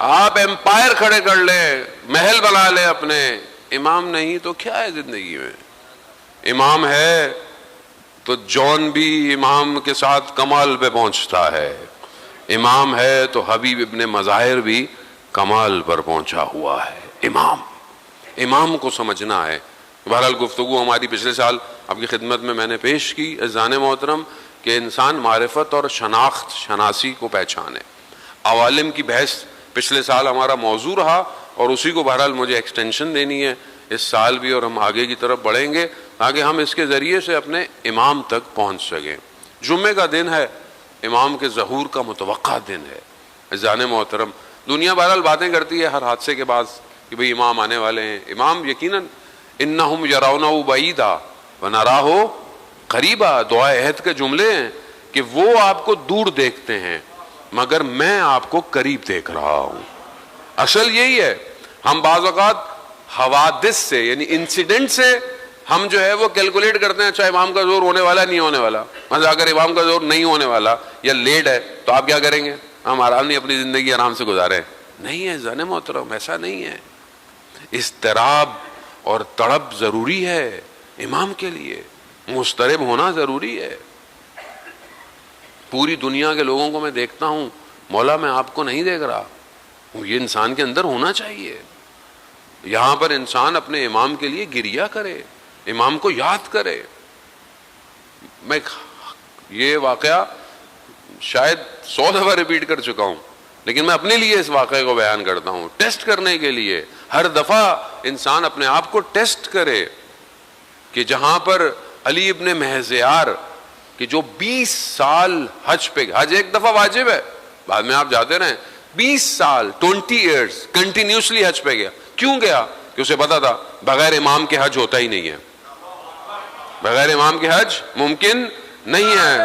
آپ ایمپائر کھڑے کر لیں، محل بنا لیں اپنے، امام نہیں تو کیا ہے زندگی میں؟ امام ہے تو جون بھی امام کے ساتھ کمال پہ پہنچتا ہے، امام ہے تو حبیب ابن مظاہر بھی کمال پر پہنچا ہوا ہے۔ امام کو سمجھنا ہے۔ بہرحال گفتگو ہماری پچھلے سال آپ کی خدمت میں نے پیش کی، عزیزان محترم، کہ انسان معرفت اور شناسی کو پہچانے۔ عوالم کی بحث پچھلے سال ہمارا موضوع رہا، اور اسی کو بہرحال مجھے ایکسٹینشن دینی ہے اس سال بھی، اور ہم آگے کی طرف بڑھیں گے تاکہ ہم اس کے ذریعے سے اپنے امام تک پہنچ سکیں۔ جمعے کا دن ہے، امام کے ظہور کا متوقع دن ہے۔ عزیزان محترم، دنیا بہرحال باتیں کرتی ہے ہر حادثے کے بعد کہ بھئی امام آنے والے ہیں۔ امام یقیناً انہم یرونہ بعیدا ونراہ قریبا، دعائے عہد کے جملے ہیں کہ وہ آپ کو دور دیکھتے ہیں مگر میں آپ کو قریب دیکھ رہا ہوں۔ اصل یہی ہے، ہم بعض اوقات حوادث سے یعنی انسیڈنٹ سے ہم جو ہے وہ کیلکولیٹ کرتے ہیں، اچھا امام کا ظہور ہونے والا نہیں ہونے والا، مثلا اگر امام کا ظہور نہیں ہونے والا یا لیٹ ہے تو آپ کیا کریں گے؟ ہم آرام نہیں، اپنی زندگی آرام سے گزاریں۔ نہیں ہے زن محترم، ایسا نہیں ہے۔ اضطراب اور تڑپ ضروری ہے، امام کے لیے مضطرب ہونا ضروری ہے۔ پوری دنیا کے لوگوں کو میں دیکھتا ہوں، مولا میں آپ کو نہیں دیکھ رہا، یہ انسان کے اندر ہونا چاہیے۔ یہاں پر انسان اپنے امام کے لیے گریہ کرے، امام کو یاد کرے۔ میں یہ واقعہ شاید 100 دفعہ ریپیٹ کر چکا ہوں، لیکن میں اپنے لیے اس واقعے کو بیان کرتا ہوں، ٹیسٹ کرنے کے لیے۔ ہر دفعہ انسان اپنے آپ کو ٹیسٹ کرے کہ جہاں پر علی ابن مہزیار کہ جو 20 سال حج پہ، حج ایک دفعہ واجب ہے، بعد میں آپ جاتے رہیں، 20 سال 20 ایئرز کنٹینیوسلی حج پہ گیا۔ کیوں گیا؟ کہ اسے پتا تھا بغیر امام کے حج ہوتا ہی نہیں ہے، بغیر امام کے حج ممکن نہیں ہے۔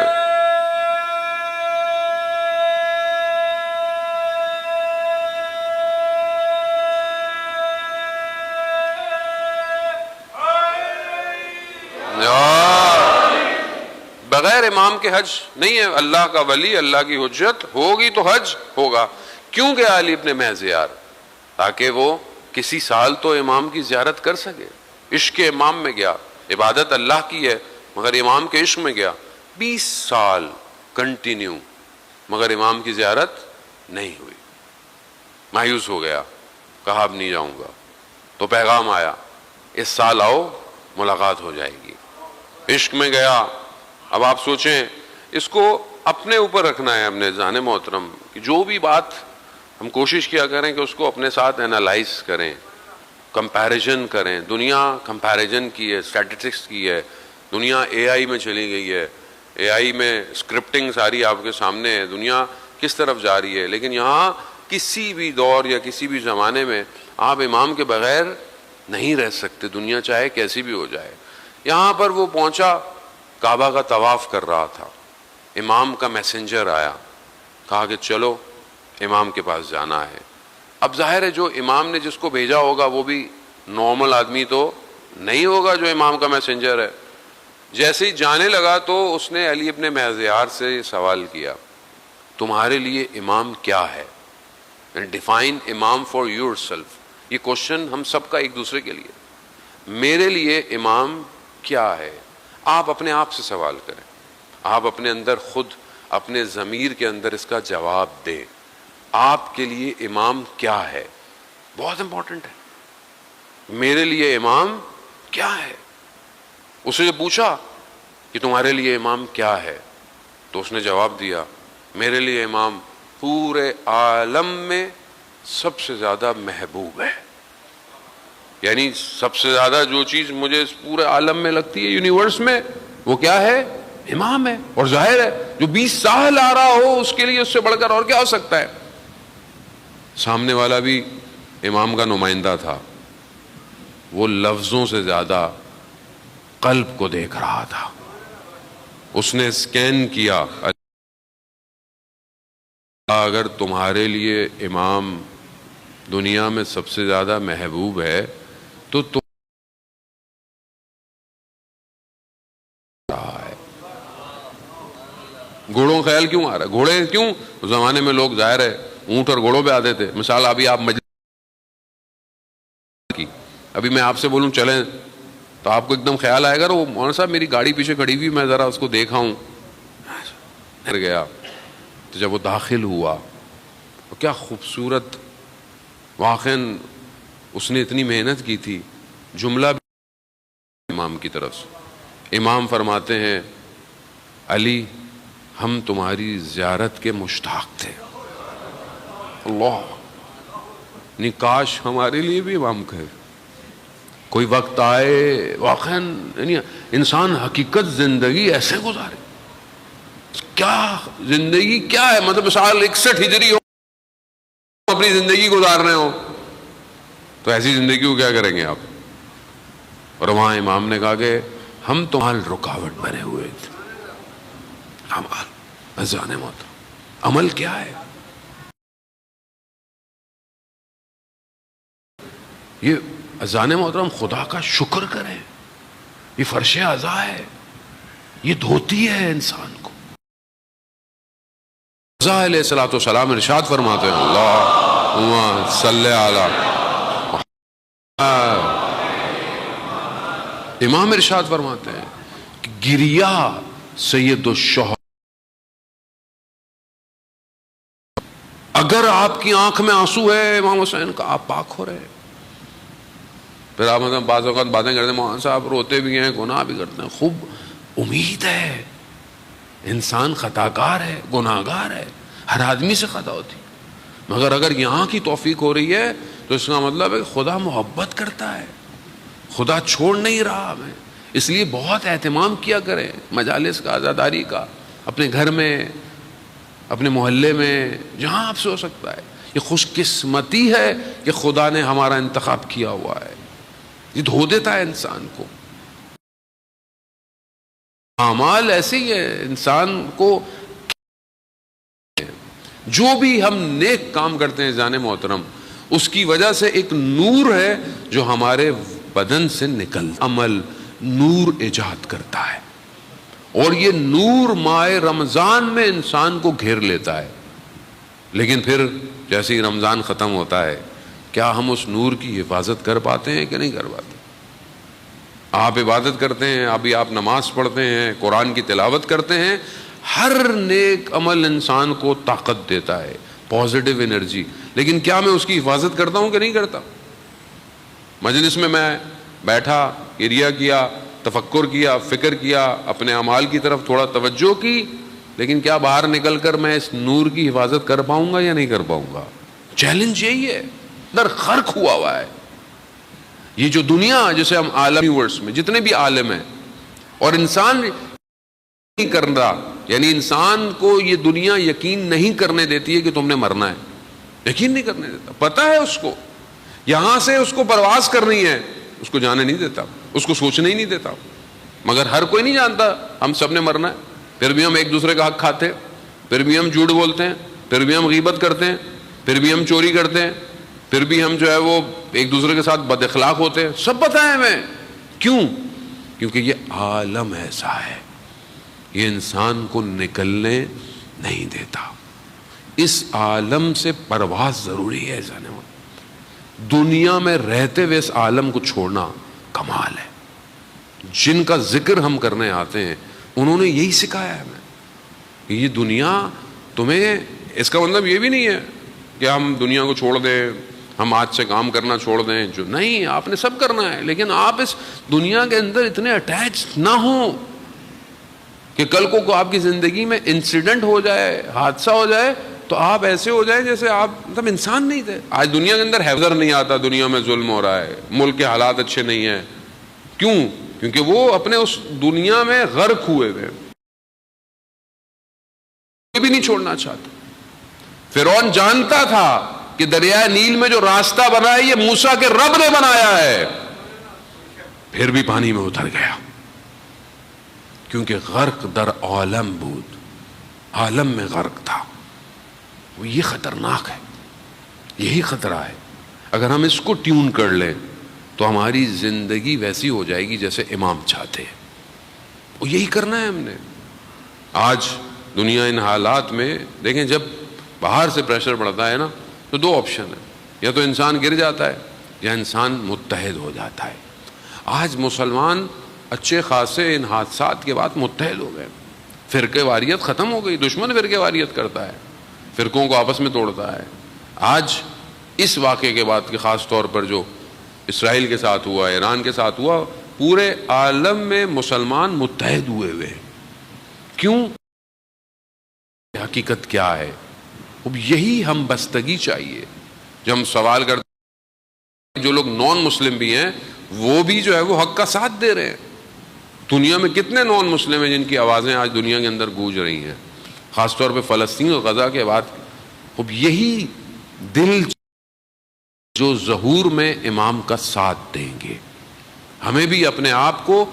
بغیر امام کے حج نہیں ہے۔ اللہ کا ولی، اللہ کی حجت ہوگی تو حج ہوگا۔ کیوں گیا علی ابن مہزیار؟ تاکہ وہ کسی سال تو امام کی زیارت کر سکے۔ عشق امام میں گیا، عبادت اللہ کی ہے مگر امام کے عشق میں گیا، 20 سال کنٹینیو، مگر امام کی زیارت نہیں ہوئی۔ مایوس ہو گیا، کہا اب نہیں جاؤں گا۔ تو پیغام آیا، اس سال آؤ ملاقات ہو جائے گی۔ عشق میں گیا۔ اب آپ سوچیں، اس کو اپنے اوپر رکھنا ہے اپنے ذہن محترم، کہ جو بھی بات ہم کوشش کیا کریں کہ اس کو اپنے ساتھ انالائز کریں، کمپیریزن کریں۔ دنیا کمپیریزن کی ہے، اسٹیٹسٹکس کی ہے، دنیا اے آئی میں چلی گئی ہے، اے آئی میں اسکرپٹنگ ساری آپ کے سامنے ہے، دنیا کس طرف جا رہی ہے۔ لیکن یہاں کسی بھی دور یا کسی بھی زمانے میں آپ امام کے بغیر نہیں رہ سکتے، دنیا چاہے کیسی بھی ہو جائے۔ یہاں پر وہ پہنچا، کعبہ کا طواف کر رہا تھا، امام کا میسنجر آیا، کہا کہ چلو امام کے پاس جانا ہے۔ اب ظاہر ہے جو امام نے جس کو بھیجا ہوگا وہ بھی نارمل آدمی تو نہیں ہوگا جو امام کا میسنجر ہے۔ جیسے ہی جانے لگا تو اس نے علی ابن مہزیار سے یہ سوال کیا، تمہارے لیے امام کیا ہے؟ ڈیفائن امام فار یور سیلف۔ یہ کوشچن ہم سب کا ایک دوسرے کے لیے، میرے لیے امام کیا ہے؟ آپ اپنے آپ سے سوال کریں، آپ اپنے اندر خود اپنے ضمیر کے اندر اس کا جواب دیں۔ آپ کے لیے امام کیا ہے؟ بہت امپورٹنٹ ہے۔ میرے لیے امام کیا ہے؟ اسے جو پوچھا کہ تمہارے لیے امام کیا ہے، تو اس نے جواب دیا، میرے لیے امام پورے عالم میں سب سے زیادہ محبوب ہے۔ یعنی سب سے زیادہ جو چیز مجھے اس پورے عالم میں لگتی ہے، یونیورس میں، وہ کیا ہے؟ امام ہے۔ اور ظاہر ہے جو 20 سال آ رہا ہو اس کے لیے اس سے بڑھ کر اور کیا ہو سکتا ہے؟ سامنے والا بھی امام کا نمائندہ تھا، وہ لفظوں سے زیادہ قلب کو دیکھ رہا تھا۔ اس نے اسکین کیا، اگر تمہارے لیے امام دنیا میں سب سے زیادہ محبوب ہے تو تم رہا ہے۔ گھوڑوں خیال کیوں آ رہا ہے؟ گھوڑے کیوں؟ اس زمانے میں لوگ ظاہر ہے اونٹ اور گھوڑوں پہ آتے تھے. مثال ابھی آپ مجلس کی، ابھی میں آپ سے بولوں چلیں تو آپ کو ایک دم خیال آئے گا وہ مولانا صاحب میری گاڑی پیچھے کھڑی ہوئی، میں ذرا اس کو دیکھا ہوں. گیا تو جب وہ داخل ہوا تو کیا خوبصورت، واقعاً اس نے اتنی محنت کی تھی. جملہ بھی امام کی طرف سے، امام فرماتے ہیں علی ہم تمہاری زیارت کے مشتاق تھے. اللہ، کاش ہمارے لیے بھی امام کہے کوئی وقت آئے واقعاً یعنی انسان حقیقت زندگی ایسے گزارے. کیا زندگی کیا ہے، مطلب سال 61 ہجری ہو اپنی زندگی گزار رہے ہو تو ایسی زندگی کو کیا کریں گے آپ. اور وہاں امام نے کہا کہ ہم تمہارے رکاوٹ بنے ہوئے تھے. عمل اذان محترم، عمل کیا ہے؟ یہ اذان محترم خدا کا شکر کریں، یہ فرش اعضاء ہے، یہ دھوتی ہے انسان کو. رضا علیہ الصلوۃ والسلام ارشاد فرماتے ہیں اللہم صلی علی، امام ارشاد فرماتے ہیں کہ گریا سید الشہداء، اگر آپ کی آنکھ میں آنسو ہے امام حسین کا آپ پاک ہو رہے ہیں. پھر آپ مطلب بعض اوقات باتیں کرتے ہیں مولانا صاحب روتے بھی ہیں گناہ بھی کرتے ہیں. خوب امید ہے، انسان خطاکار ہے، گناہگار ہے، ہر آدمی سے خطا ہوتی، مگر اگر یہاں کی توفیق ہو رہی ہے تو اس کا مطلب ہے کہ خدا محبت کرتا ہے، خدا چھوڑ نہیں رہا ہمیں. اس لیے بہت اہتمام کیا کریں مجالس کا، عزاداری کا، اپنے گھر میں، اپنے محلے میں، جہاں آپ سے ہو سکتا ہے. یہ خوش قسمتی ہے کہ خدا نے ہمارا انتخاب کیا ہوا ہے. یہ دھو دیتا ہے انسان کو. اعمال ایسے ہی ہے انسان کو، جو بھی ہم نیک کام کرتے ہیں جان محترم اس کی وجہ سے ایک نور ہے جو ہمارے بدن سے نکل، عمل نور ایجاد کرتا ہے. اور یہ نور ماہ رمضان میں انسان کو گھیر لیتا ہے. لیکن پھر جیسے ہی رمضان ختم ہوتا ہے کیا ہم اس نور کی حفاظت کر پاتے ہیں کہ نہیں کر پاتے؟ آپ عبادت کرتے ہیں، ابھی آپ نماز پڑھتے ہیں، قرآن کی تلاوت کرتے ہیں، ہر نیک عمل انسان کو طاقت دیتا ہے، پازیٹیو انرجی. لیکن کیا میں اس کی حفاظت کرتا ہوں کہ نہیں کرتا؟ مجلس میں بیٹھا، اریا کیا، تفکر کیا، فکر کیا، اپنے اعمال کی طرف تھوڑا توجہ کی، لیکن کیا باہر نکل کر میں اس نور کی حفاظت کر پاؤں گا یا نہیں کر پاؤں گا؟ چیلنج یہی ہے. در غرق ہوا ہے یہ جو دنیا، جسے ہم عالم یونیورس میں جتنے بھی عالم ہیں، اور انسان نہیں کر رہا، یعنی انسان کو یہ دنیا یقین نہیں کرنے دیتی ہے کہ تم نے مرنا ہے، یقین نہیں کرنے دیتا. پتہ ہے اس کو یہاں سے اس کو پرواز کرنی ہے، اس کو جانے نہیں دیتا، اس کو سوچنے ہی نہیں دیتا. مگر ہر کوئی نہیں جانتا ہم سب نے مرنا ہے، پھر بھی ہم ایک دوسرے کا حق کھاتے ہیں، پھر بھی ہم جھوٹ بولتے ہیں، پھر بھی ہم غیبت کرتے ہیں، پھر بھی ہم چوری کرتے ہیں، پھر بھی ہم جو ہے وہ ایک دوسرے کے ساتھ بد اخلاق ہوتے ہیں. سب پتہ ہے ہمیں. کیوں؟ کیونکہ یہ عالم ایسا ہے، یہ انسان کو نکلنے نہیں دیتا. اس عالم سے پرواز ضروری ہے. دنیا میں رہتے ہوئے اس عالم کو چھوڑنا کمال ہے. جن کا ذکر ہم کرنے آتے ہیں انہوں نے یہی سکھایا ہے ہمیں کہ یہ دنیا تمہیں، اس کا مطلب یہ بھی نہیں ہے کہ ہم دنیا کو چھوڑ دیں، ہم آج سے کام کرنا چھوڑ دیں. جو نہیں، آپ نے سب کرنا ہے، لیکن آپ اس دنیا کے اندر اتنے اٹیچ نہ ہوں کہ کل کو آپ کی زندگی میں انسیڈنٹ ہو جائے، حادثہ ہو جائے تو آپ ایسے ہو جائیں جیسے آپ مطلب انسان نہیں تھے. آج دنیا کے اندر حیدر نہیں آتا، دنیا میں ظلم ہو رہا ہے، ملک کے حالات اچھے نہیں ہیں. کیوں؟ کیونکہ وہ اپنے اس دنیا میں غرق ہوئے تھے، کوئی بھی نہیں چھوڑنا چاہتا. فرعون جانتا تھا کہ دریائے نیل میں جو راستہ بنا ہے یہ موسیٰ کے رب نے بنایا ہے، پھر بھی پانی میں اتر گیا کیونکہ غرق در عالم بود، عالم میں غرق تھا. وہ یہ خطرناک ہے، یہی خطرہ ہے. اگر ہم اس کو ٹیون کر لیں تو ہماری زندگی ویسی ہو جائے گی جیسے امام چاہتے ہیں. وہ یہی کرنا ہے ہم نے. آج دنیا ان حالات میں دیکھیں، جب باہر سے پریشر بڑھتا ہے نا تو دو آپشن ہیں، یا تو انسان گر جاتا ہے یا انسان متحد ہو جاتا ہے۔ آج مسلمان اچھے خاصے ان حادثات کے بعد متحد ہو گئے، فرقے واریت ختم ہو گئی، دشمن فرقے واریت کرتا ہے، فرقوں کو آپس میں توڑتا ہے۔ آج اس واقعے کے بعد کہ خاص طور پر جو اسرائیل کے ساتھ ہوا، ایران کے ساتھ ہوا، پورے عالم میں مسلمان متحد ہوئے ہیں۔ کیوں؟ حقیقت کیا ہے؟ اب یہی ہم بستگی چاہیے۔ جب ہم سوال کرتے ہیں جو لوگ نان مسلم بھی ہیں وہ بھی جو ہے وہ حق کا ساتھ دے رہے ہیں۔ دنیا میں کتنے نان مسلم ہیں جن کی آوازیں آج دنیا کے اندر گونج رہی ہیں، خاص طور پہ فلسطین اور غزہ کے بعد۔ اب یہی دل جو ظہور میں امام کا ساتھ دیں گے، ہمیں بھی اپنے آپ کو